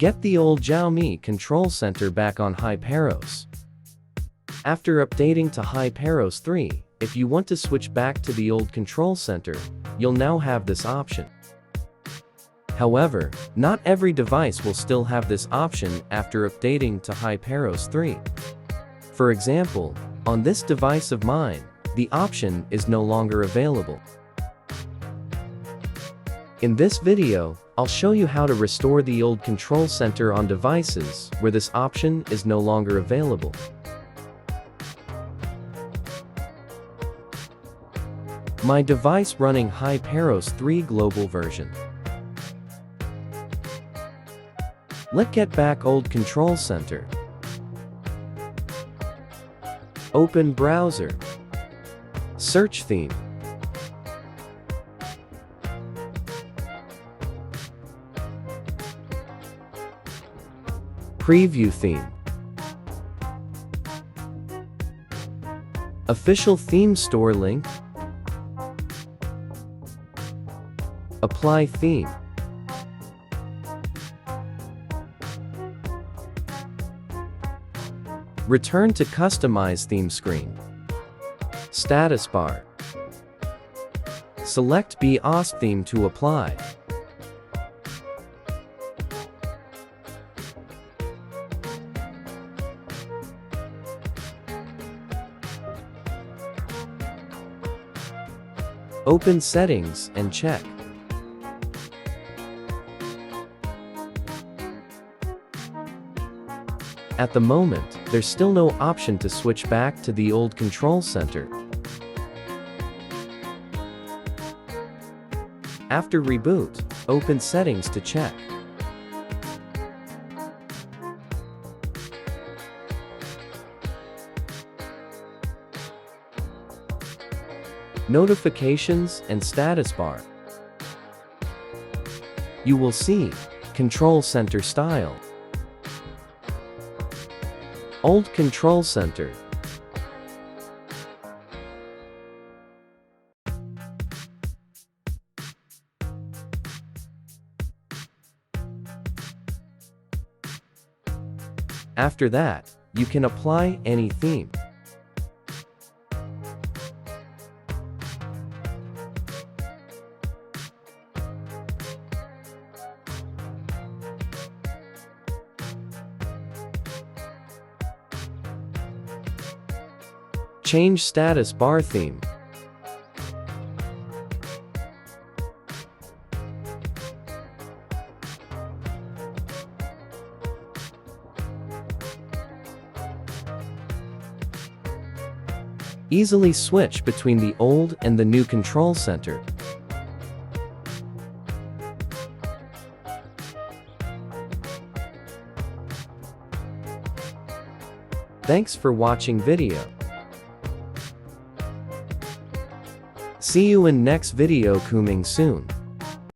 Get the old Xiaomi control center back on HyperOS. After updating to HyperOS 3, if you want to switch back to the old control center, you'll now have this option. However, not every device will still have this option after updating to HyperOS 3. For example, on this device of mine, the option is no longer available. In this video, I'll show you how to restore the old control center on devices where this option is no longer available. My device running HyperOS 3 global version. Let's get back old control center. Open browser. Search theme. Preview theme. Official theme store link. Apply theme. Return to customize theme screen. Status bar. Select POCO theme to apply. Open settings and check. At the moment, there's still no option to switch back to the old control center. After reboot, open settings to check. Notifications and status bar. You will see control center style. Old control center. After that, you can apply any theme. Change status bar theme. Easily switch between the old and the new control center. Thanks for watching video. See you in next video coming soon.